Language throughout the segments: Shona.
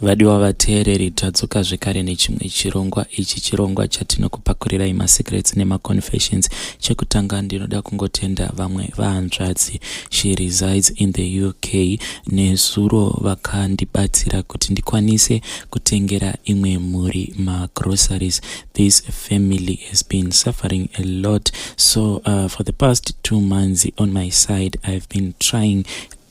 Vadiwa vateereri tadzoka zvekare nechimwe chirongwa. Ichi chirongwa chatinokupakurirai masecrets nemaconfessions. Chekutanga ndinoda kungotenda vamwe vahanzvadzi. She resides in the UK. Nezuro vakandibatsira kuti ndikwanise kutengera imwe mhuri groceries. This family has been suffering a lot. So for the past 2 months on my side, I've been trying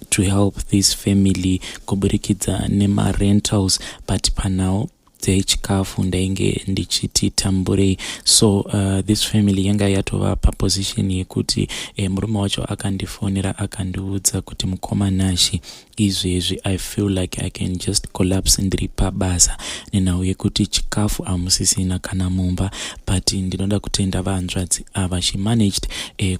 to help this family kuburikidza nema-rentals, but panao dzechikafu ndainge ndichiti tamburei. So this family yanga yatova paposition yekuti murume wacho akandifonera akandiudza kuti mukomanashi izvezvi I feel like I can just collapse ndiri pabasa nenhau yekuti chikafu hamusisina kana mumba, but ndinoda kutenda vahanzvadzi ava she managed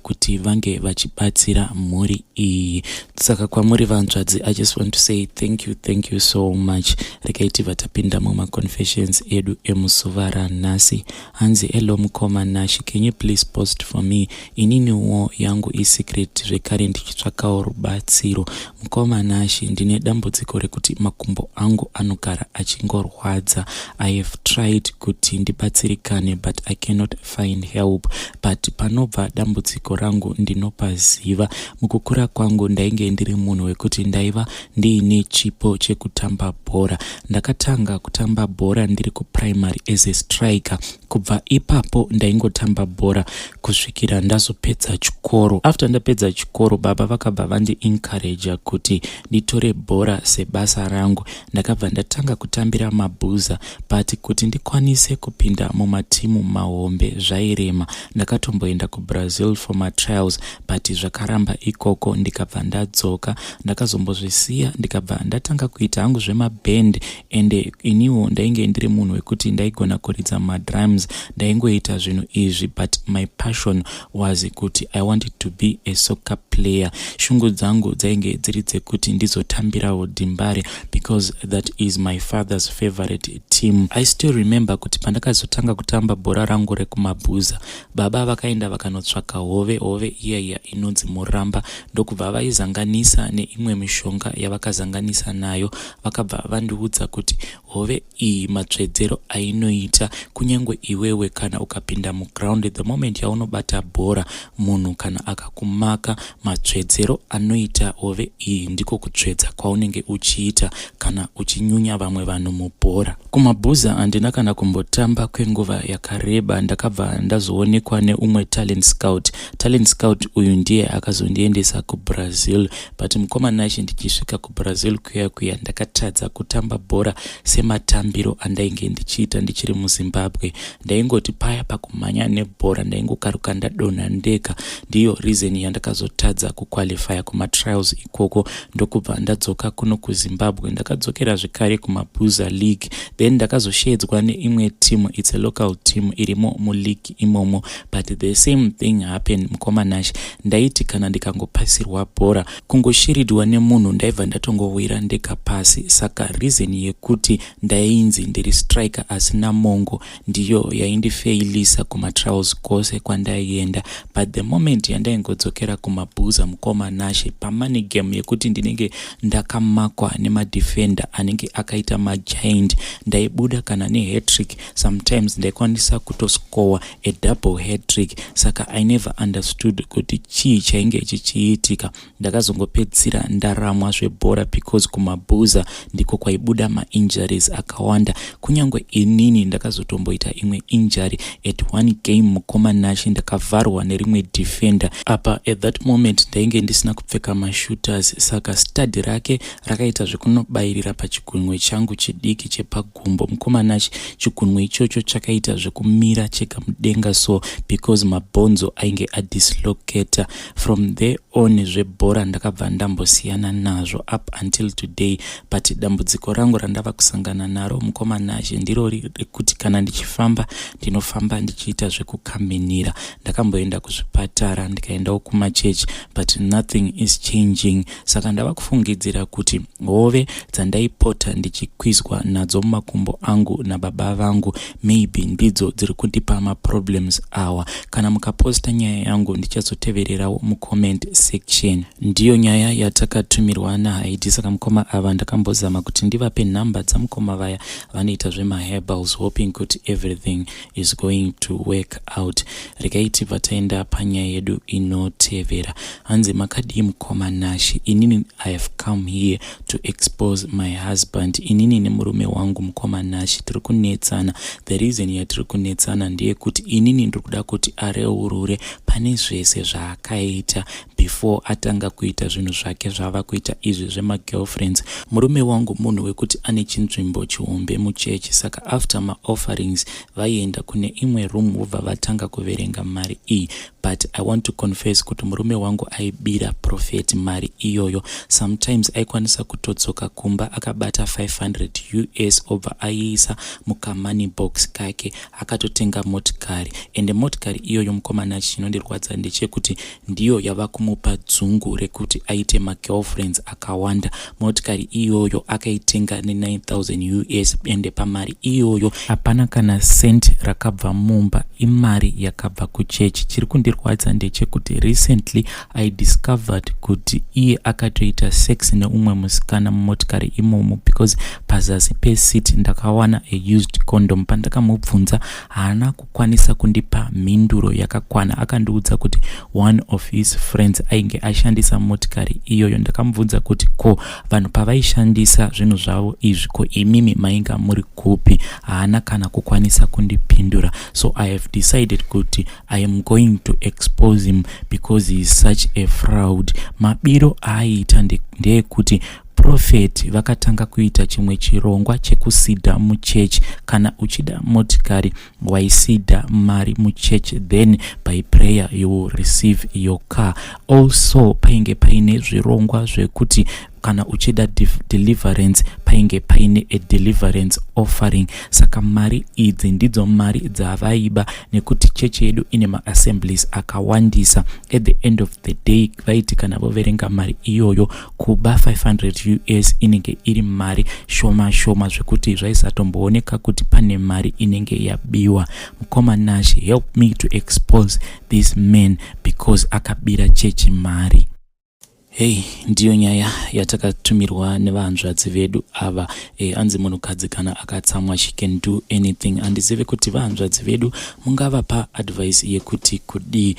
kuti vange vachibatsira mhuri iyi. Saka kwamuri vahanzvadzi, I just want to say thank you so much. Rekaiti vatapinda confessions edu emuzuva ranhasi. Hanzi hello mukomanashi, can you please post for me? Ininiwo yangu isecret zvekare ndichitsvakawo rubatsiro. Mukomanashi, ndine dambudziko rekuti makumbo angu anogara achingorwadza. I have tried kuti ndibatsirikane but I cannot find help. But panobva dambudziko rangu ndinopaziva. Mukukura kwangu ndainge ndiri munhu wekuti Ndaiva ndiine chipo chekutamba bhora. Ndakatanga kutamba bhora ndiri kuprimary as a striker. Kubva ipapo ndaingotamba bhora kusvikira ndazopedza chikoro. After ndapedza chikoro, baba vakabva vandi-encourage kuti nditore bhora sebasa rangu. Ndakabva ndatanga kutambira mabhuza, but kuti ndikwanise kupinda mumatimu mahombe zvairema. Ndakatomboenda kuBrazil for my trials, but zvakaramba ikoko. Ndikabva ndadzoka, ndakazombozvisiya, ndikabva ndatanga kuita hangu zvemaband, and iniwo ndainge ndiri munhu wekuti ndaigona kuridza madrums, ndaingoita zvinhu izvi, but my passion was kuti I wanted to be a soccer player. Shungu dzangu dzainge dziri dzekuti ndizotambirawo dhimbare, because that is my father's favorite team. I still remember kuti pandakazotanga kutamba bhora rangu rekumabhuza, baba vakaenda vakanotsvaka hove iya inonzi muramba, ndokubva vaizanganisa neimwe mishonga yavakazanganisa nayo. Vakabva vandiudza kuti hove iyi matsvedzero ainoita, kunyangwe iwewe kana ukapinda muground, the moment yaunobata bhora, munhu kana akakumaka, matsvedzero anoita hove iyi ndiko kutsvedza kwaunenge uchiita kana uchinyunya vamwe vanhu mubhora. Kumabhuza handina kana kumbotamba kwenguva yakareba. Ndakabva ndazoonekwa neumwe talent scout uyu ndiye akazondiendesa kuBrazil, but mukomanashi ndichisvika kuBrazil kuya ndakatadza kutamba bhora sematambiro andainge ndichiita ndichiri muZimbabwe. Ndaingoti paya pakumhanya nebhora ndaingokaruka ndadonha ndega. Ndiyo reason yandakazotadza kuqualifya kumatrials ikoko. Ndokubva ndadzoka kuno kuZimbabwe, ndakadzokera zvekare kumabhuza league, then ndakazoshedzwa neimwe team, it's a local team irimo muleague imomo, but the same thing happened mukomanashi. Ndaiti kana ndikangopasirwa bhora kungoshiridwa nemunhu ndaibva ndatongowira ndega pasi. Saka reason yekuti ndainzi ndiri striker asina mongo ndiyo yaindifailisa kumatrials kose kwandaienda. But the moment yandaingodzokera kumabhuza mukomanashi, pamoney game yekuti ndinenge ndakamakwa nemadefender anenge akaita magiant, ndaibuda kana nehat-trick. Sometimes ndaikwanisa kutoscore a double hat-trick. Saka I never understood kuti chii chainge chichiitika. Ndakazongopedzisira ndaramwa zvebhora because kumabhuza ndiko kwaibuda ma-injuries akawanda. Kunyangwe inini ndakazotomboita imwe injury at one game mukomanashi, ndakavharwa nerimwe defender. Apa at that moment ndainge ndisina kupfeka mashooters, saka stud rake rakaita zvekunobairira pachigunwe changu chidiki chepagumbo. Mukomanashi, chigunwe ichocho chakaita zvekumira cheka mudenga, so because mabhonzo ainge adislocata. From there on zvebhora ndakabva ndambosiyana nazvo up until today. But dambudziko rangu randava kusangana naro mukomanashi ndiro rekuti kana ndichifamba ndinofamba ndichiita zvekukamenira. Ndakamboenda kuzvipatara, ndikaendawo kumachechi, but nothing is changing. Saka ndava kufunga ndaifungidzira kuti hove dzandaipota ndichikwizwa nadzo mumakumbo angu nababa vangu maybe ndidzo dziri kundipa maproblems awa. Kana mukaposta nyaya yangu ndichazotevererawo mucomment section. Ndiyo nyaya yatakatumirwa naHaiti. Saka mukoma ava ndakambozama kuti ndivape nhamba dzamukoma vaya vanoita zvemaherbals, hoping kuti everything is going to work out. Regai vataenda panyaya yedu inotevera. Hanzi makadii mukoma Nashi. Inini I have come here to expose my husband. Inini nemurume wangu mukoma Nashi tiri kunetsana. The reason yatiri kunetsana ndiye kuti inini ndikuda kuti areurure pane zvese zvaakaita before atanga kuita zvinhu zvake zvava kuita izvi zvemagirlfriends. Murume wangu munhu wekuti ane chinzvimbo chihombe muchechi, saka after maofferings vaienda kune imwe room vobva vatanga kuverenga mari iyi. But I want to confess kuti murume wangu aibira prophet mari iyoyo. Sometimes aikwanisa kutodzoka kumba akabata 500 US obva aiisa mukamani box kake akatotenga motikari. Ende motikari iyoyo mukoma Nashi chinondirwadza ndechekuti ndiyo yava kumupa dzungu rekuti aite magirlfriends akawanda. Motikari iyoyo akaitenga ne9,000 US ende pamari iyoyo hapana kana cent rakabva mumba, imari yakabva kuchechi. Chiri kundirwadza ndechekuti recently I discovered kuti iye akatoita sex neumwe musikana mumotikari imomo because pazasi pesiti ndakawana a used condom. Pandakamubvunza haana kukwanisa kundipa mhinduro yakakwana. Akandiudza kuti one of his friends ainge ashandisa motikari iyoyo. Ndakamubvunza kuti ko vanhu pavaishandisa zvinhu zvavo izvi ko imimi mainga muri kupi? Haana kana kukwanisa kundipindura. So I have decided kuti I am going to expose him because he is such a fraud. Mabiro aiita ndeyekuti Prophet vakatanga kuita chimwe chirongwa chekusida muchechi. Kana uchida motikari waisida mari muchechi, then by prayer you will receive your car. Also painge paine zvirongwa zvekuti kana uchida deliverance painge paine a deliverance offering. Saka mari idzi ndidzo mari dzavaiba nekuti chechi yedu ine maassemblies akawandisa. At the end of the day vaiti kana voverenga mari iyoyo kuba 500 US inenge iri mari shoma shoma zvekuti zvaisatombooneka kuti pane mari inenge yabiwa. Mukoma Nashi, help me to expose this man because akabira chechi mari. Hey, ndiyo nyaya yatakatumirwa nevahanzvadzi vedu ava. Anzi munhukadzi kana akatsamwa she can do anything. Andizive kuti vahanzvadzi vedu mungavapa advice yekuti kudii.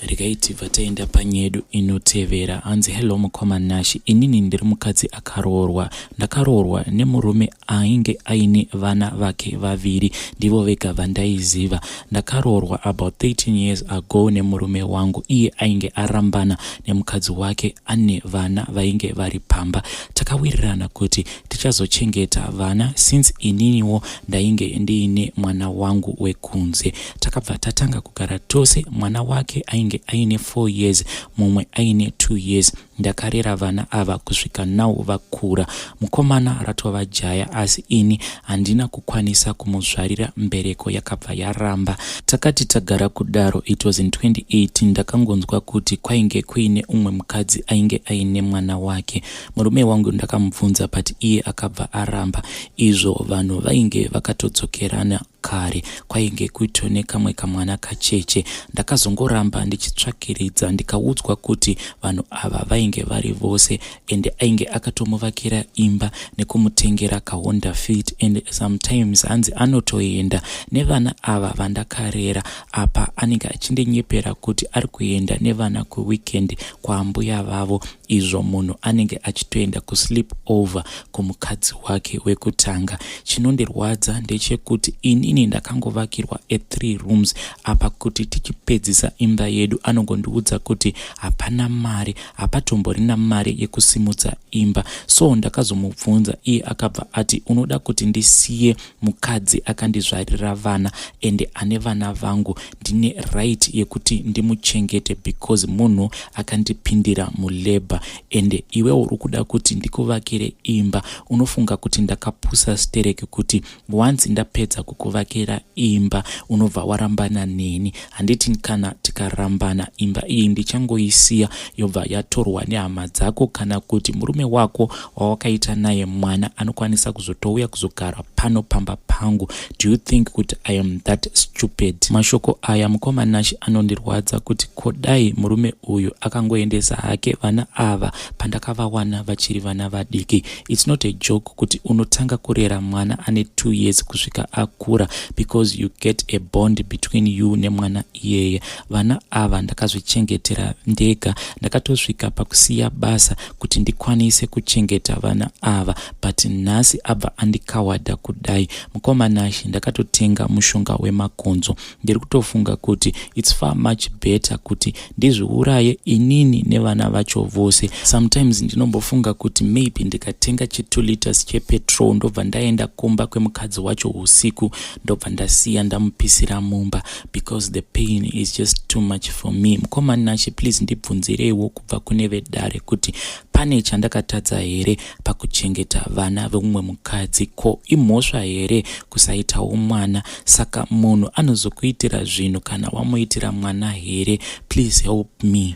Regai vataenda panyedu inotevera. Hanzi hello mukoma Nashi, inini ndiri mukadzi akaroorwa. Ndakaroorwa nemurume ainge aine vana vake vaviri, ndivo vega vandaiziva. Ndakaroorwa about 13 years ago nemurume wangu. Iye ainge arambana nemukadzi wake ane vana vainge vari pamba. Takawirirana kuti tichazochengeta vana since ininiwo ndainge ndiine mwana wangu wekunze. Takabva tatanga kugara tose. Mwana wake ainge aine 4 years, mumwe aine 2 years. Ndakarera vana ava kusvika nao vakura. Mukomana ratova jaya asi ini handina kukwanisa kumuzvarira mbereko yakabva yaramba. Takati tagara kudaro, it was in 2018, ndakangonzwa kuti kwainge kuine umwe mukadzi ainge aine mwana wake. Murume wangu ndakamubvunza but iye akabva aramba. Izvo vanhu vainge vakatodzokerana kare, kwainge kuitone kamwe kamwana kacheche. Ndakazongoramba ndichitsvakiridza ndikaudzwa kuti vanhu ava vainge vari vose ende ainge akatomuvakira imba nekumutengera kaHonda Fit and sometimes hanzi anotoenda nevana ava vandakarera apa anenge achindinyepera kuti ari kuenda nevana kuweekend kwaambuya vavo. Izvo munhu anenge achitoenda kusleep over kumukadzi wake wekutanga. Chinondirwadza ndechekuti inini ndakangovakirwa 3 rooms apa kuti tichipedzisa imba yedu anongondiudza kuti hapana mari, hapatomborina mari yekusimudza imba. So ndakazomubvunza, iye akabva ati unoda kuti ndisiye mukadzi akandizvarira vana ende ane vana vangu ndine right yekuti ndimuchengete because munhu akandipindira mulabor ende iwe uri kuda kuti ndikuvakire imba. Unofunga kuti ndakapusa stereki kuti once ndapedza kukuvakira kundivakira imba unobva warambana neni. Handiti kana tikarambana imba iyi ndichangoisiya yobva yatorwa nehama dzako, kana kuti murume wako wawakaita naye mwana anokwanisa kuzotouya kuzogara pano pamba pangu. Do you think kuti I am that stupid? Mashoko aya mukomanashi anondirwadza kuti kodai murume uyu akangoendesa hake vana ava pandakavawana vachiri vana vadiki. It's not a joke kuti unotanga kurera mwana ane 2 years kusvika akura, because you get a bond between you nemwana iyeye. Vana ava ndakazvichengetera ndega, ndakatosvika pakusiya basa kuti ndikwanise kuchengeta vana ava, but nhasi abva andikawadha kudai. Mukomanashi ndakatotenga mushonga wemakonzo. Ndiri kutofunga kuti it's far much better kuti ndizviuraye inini nevana vacho vose. Sometimes ndinombofunga kuti maybe ndikatenga 2 liters chepetrol ndobva ndaenda kumba kwemukadzi wacho usiku ndobva ndasiya ndamupisira mumba, because the pain is just too much for me. Mukomanashi, please ndibvunzireiwo kubva kune vedare kuti pane chandakatadza here pakuchengeta vana vemumwe mukadzi? Ko imhosva here kusaitawo mwana? Saka munhu anozokuitira zvinhu kana wamuitira mwana here? Please help me.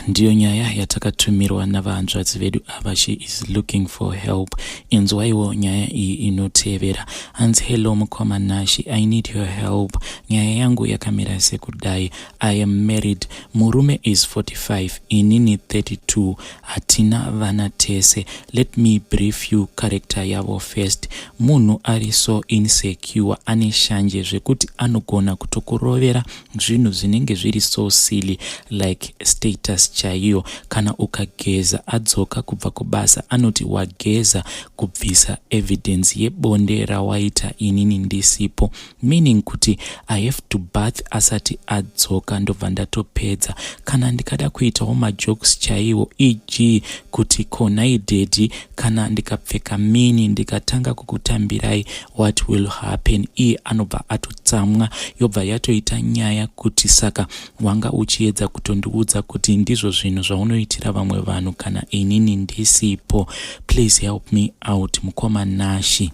Ndiyo nyaya yatakatumirwa navahanzvadzi vedu ava. She is looking for help. Inzwaiwo nyaya iyi inotevera. Hanzi, hello mukomanashi, I need your help. Nyaya yangu yakamira sekudai. I am married. Murume is 45, inini 32. Hatina vana tese. Let me brief you character yavo first. Munhu ari so insecure, ane shanje zvekuti anogona kutokurovera zvinhu zvinenge zviri so silly like status chaiyo. Kana ukageza adzoka kubva kubasa anoti wageza, kubvisa evidence yebonde rawaita inini ndisipo, meaning kuti I have to bath asati adzoka ndobva ndatopedza. Kana ndikada kuitawo majokes chaiwo, e.g. kuti konai dedi, kana ndikapfeka mini ndikatanga kukutambirai, what will happen? Iye anobva atotsamwa, yobva yatoita nyaya kuti saka wanga uchiedza kutondiudza kuti ndizvo zvinhu zvaunoitira vamwe vanhu kana inini ndisipo. Please help me out mukomanashi.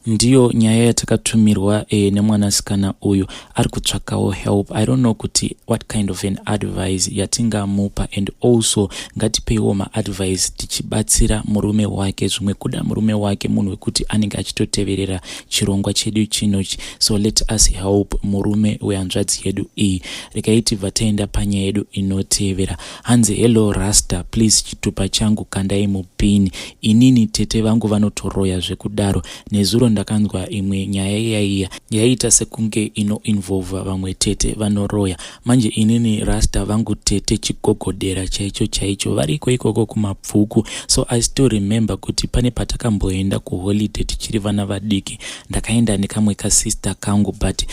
Ndiyo nyaya yatakatumirwa nemwanasikana uyu ari kutsvakawo help. I don't know kuti what kind of an advice yatingamupa, and also ngatipeiwo maadvice tichibatsira murume wake. Zvimwe kuda murume wake munhu wekuti anenge achitoteverera chirongwa chedu chinochi. So let us help murume wehanzvadzi yedu iyi. Regai tibva taenda panyaya yedu inotevera. Hanzi, hello Rasta, please chitupa changu kandai mupini. Inini tete vangu vanotoroya zvekudaro. Nezuro ndakanzwa imwe nyaya yaiya yaita sekunge ino-involva vamwe tete vanoroya. Manje inini Rasta vangu tete chigogodera chaicho variko ikoko kumabvuku. So I still remember kuti pane patakamboenda kuholiday tichiri vana vadiki, ndakaenda nekamwe kasista kangu, but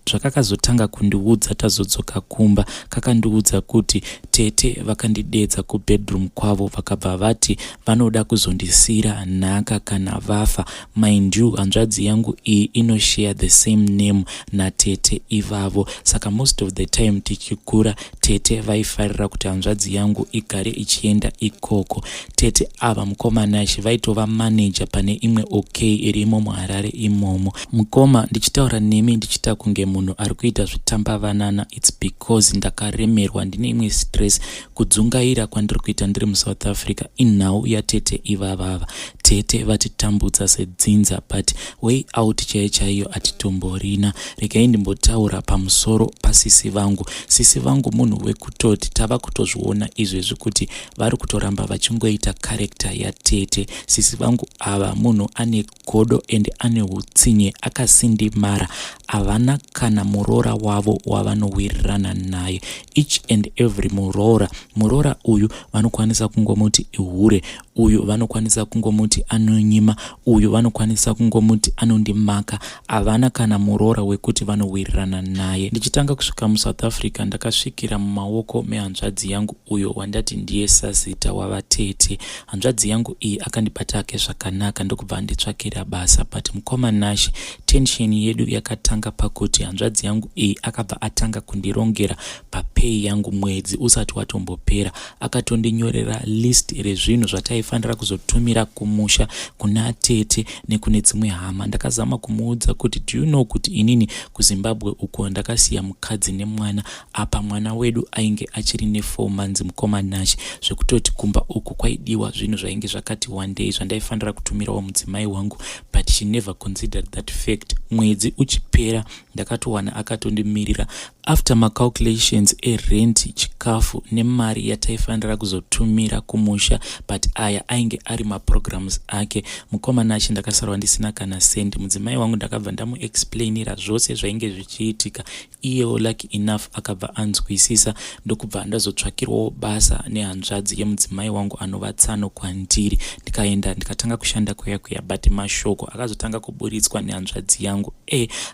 zvakakazotanga kundiudza tazodzoka kumba kakandiudza kuti tete vakandidedza kubedroom kwavo vakabva vati vanoda kuzondisira nhaka kana vafa. Mind you, hanzvadzi yangu iyi inoshare the same name natete ivavo, saka most of the time tichikura tete vaifarira kuti hanzvadzi yangu igare ichienda ikoko. Tete ava mukomanashi vaitova manager pane imwe OK irimo muHarare imomo. Mukoma, ndichitaura nemi ndichita kunge munhu ari kuita zvitambavanana, it's because ndakaremerwa ndine imwe stress. Kudzungaira kwandiri kuita ndiri muSouth Africa inhau yatete ivavava. Tete vatitambudza sedzinza, but way out chaiyo atitomborina. Regai ndimbotaura pamusoro pasisi vangu. Sisi vangu munhu wekutoti tava kutozviona izvezvi kuti vari kutoramba vachingoita character yatete. Sisi vangu ava munhu ane godo and ane utsinye, akasindimara, havana kana murora wavo wavanowirirana naye. Each and every murora uyu vanokwanisa kungomuti ihure, uyu vanokwanisa kungomuti anonyima, uyu vanokwanisa kungomuti anondimaka. Havana kana murora wekuti vanowirirana naye. Ndichitanga kusvika muSouth Africa ndakasvikira mumaoko mehanzvadzi yangu uyo wandati ndiye sazita wavatete. Hanzvadzi yangu iyi akandibata ake zvakanaka ndokubva nditsvakira basa, but mukomanashi tension yedu yakatanga pakuti hanzvadzi yangu iyi akabva atanga kundirongera papay yangu mwedzi usati watombopera. Akatondinyorera list rezvinhu zvataifanira kuzotumira kumusha kuna tete nekune dzimwe hama. Ndakazama kumuudza kuti do you know kuti inini kuZimbabwe uko ndakasiya mukadzi nemwana, apa mwana wedu ainge achiri ne4 months mukomanashi, zvekutoti kumba uku kwaidiwa zvinhu zvainge zvakati one day zvandaifanira kutumirawo mudzimai wangu, but she never considered that fact. Mwedzi uchipera ndakatowana akatondimirira after macalculations erenti, chikafu nemari yataifanira kuzotumira kumusha, but aya ainge ari maprograms ake. Mukomanashi ndakasarwa ndisina kana sendi. Mudzimai wangu ndakabva ndamuexplainira zvose zvainge zvichiitika. Iyewo lucky enough akabva anzwisisa, ndokubva ndazotsvakirwawo basa nehanzvadzi yemudzimai wangu anova Tsano kwandiri. Ndikaenda ndikatanga kushanda kuya, but mashoko akazotanga kuburitswa nehanzvadzi yangu.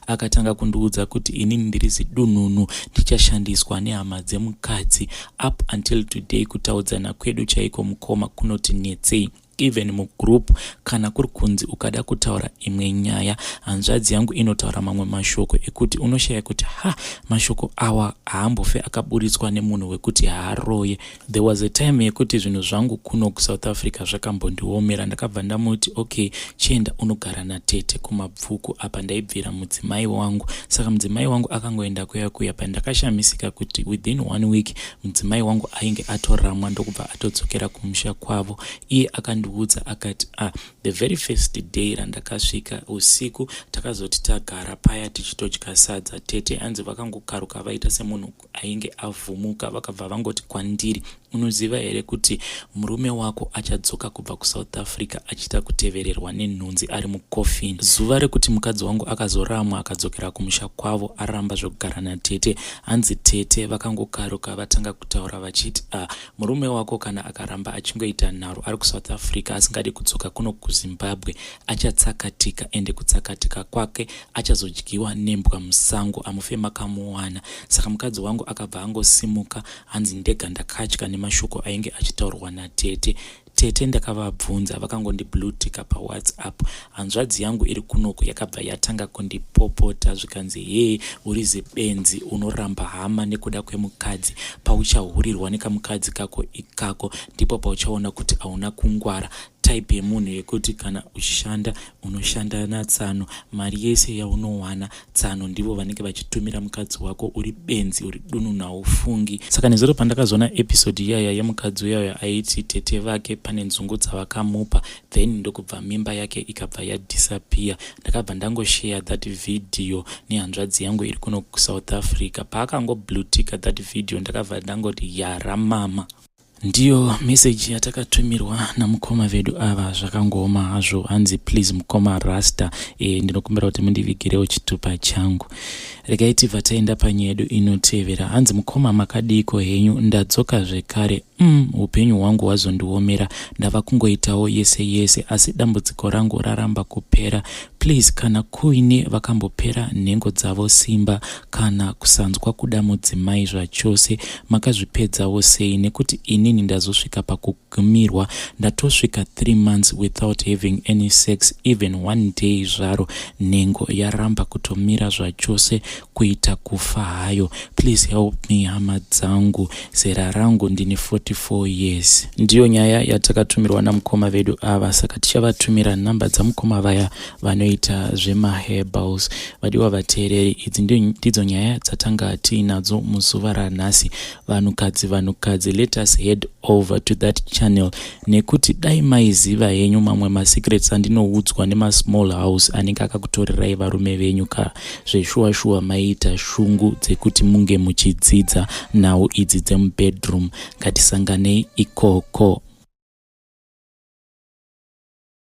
Akatanga kundiudza kuti inini ndiri zidununu, ndichashandiswa nehama dzemukadzi. Up until today kutaudzana kwedu chaiko mukoma kunoti netsei. Even mugroup kana kuri kunzi ukada kutaura imwe nyaya, hanzvadzi yangu inotaura mamwe mashoko ekuti unoshaya kuti mashoko awa haambofe akaburitswa nemunhu wekuti haaroye. There was a time yekuti zvinhu zvangu kuno kuSouth Africa zvakambondiomera. Ndakabva ndamuti okay, chienda unogara natete kumabvuku. Apa ndaibvira mudzimai wangu. Saka mudzimai wangu akangoenda kuya pandakashamisika kuti within 1 week mudzimai wangu ainge atoramwa ndokubva atodzokera kumusha kwavo. Iye akandiudza akati the very first day randakasvika usiku takazoti tagara paya tichitodya sadza, tete anzi vakangokaruka vaita semunhu ainge avhumuka, vakabva vangoti kwandiri, unoziva here kuti murume wako achadzoka kubva kuSouth Africa achita kutevererwa nenhunzi ari mukofini. Zuva rekuti mukadzi wangu akazoramwa akadzokera kumusha kwavo aramba zvokugara natete, anzi tete vakangokaruka vatanga kutaura vachiti murume wako kana akaramba achingoita nharo ari kuSouth Africa asingadi kudzoka kuno kuZimbabwe achatsakatika, ende kutsakatika kwake achazodyiwa nembwa musango, amufe makamuwana. Saka mukadzi wangu akabva angosimuka, anzi ndega ndakatya nemashoko ainge achitaurwa natete. Tete ndakavabvunza, vakangondiblutika paWhatsApp. Hanzvadzi yangu iri kunoko yakabva yatanga kundipopota zvikanzi uri zibenzi, unoramba hama nekuda kwemukadzi. Pauchahurirwa nekamukadzi kako ikako ndipo pauchaona kuti hauna kungwara. Type yemunhu yekuti kana uchishanda unoshanda naTsano, mari yese yaunowana Tsano ndivo vanenge vachitumira mukadzi wako. Uri benzi, uri dununu, haufungi. Saka nezuro pandakazoona episode iyaya yemukadzi uyayo aiti tete vake pane nzungu dzavakamupa, then ndokubva mimba yake ikabva yadisappear. Ndakabva ndangoshare that video nehanzvadzi yangu iri kuno kuSouth Africa. Paakangoblutika that video ndakabva ndangoti yara mama. Ndiyo message yatakatumirwa namukoma vedu ava zvakangoma hazvo. Hanzi please mukoma Rasta, ndinokumbira kuti mundivigirewo chitupa changu. Regai tibva taenda panyedu inotevera. Hanzi mukoma makadiko henyu, ndadzoka zvekare. Upenyu hwangu hwazondiomera, ndava kungoitawo yese asi dambudziko rangu raramba kupera. Please kana kuine vakambopera nhengo dzavo simba kana kusanzwa kuda mudzimai zvachose, makazvipedzawo sei? Nekuti inini ndazosvika pakugumirwa, ndatosvika 3 months without having any sex even 1 day zvaro, nhengo yaramba kutomira zvachose kuita kufa hayo. Please help me hama dzangu, zera rangu ndini 44 years. Ndiyo nyaya yatakatumirwa namukoma vedu ava, saka tichavatumira namba dzamukoma vaya vanoita zvemaherbals. Vadiwa vateereri, idzi ndidzo nyaya dzatanga tiinadzo muzuva ranhasi. Vanhukadzi, let us head over to that channel, nekuti dai maiziva henyu mamwe masecrets andinoudzwa nemasmall house anenge akakutorerai varume venyu zveshuwa maita shungu dzekuti munge muchidzidza nhau idzi dzemubedroom. Ngatisanganei ikoko.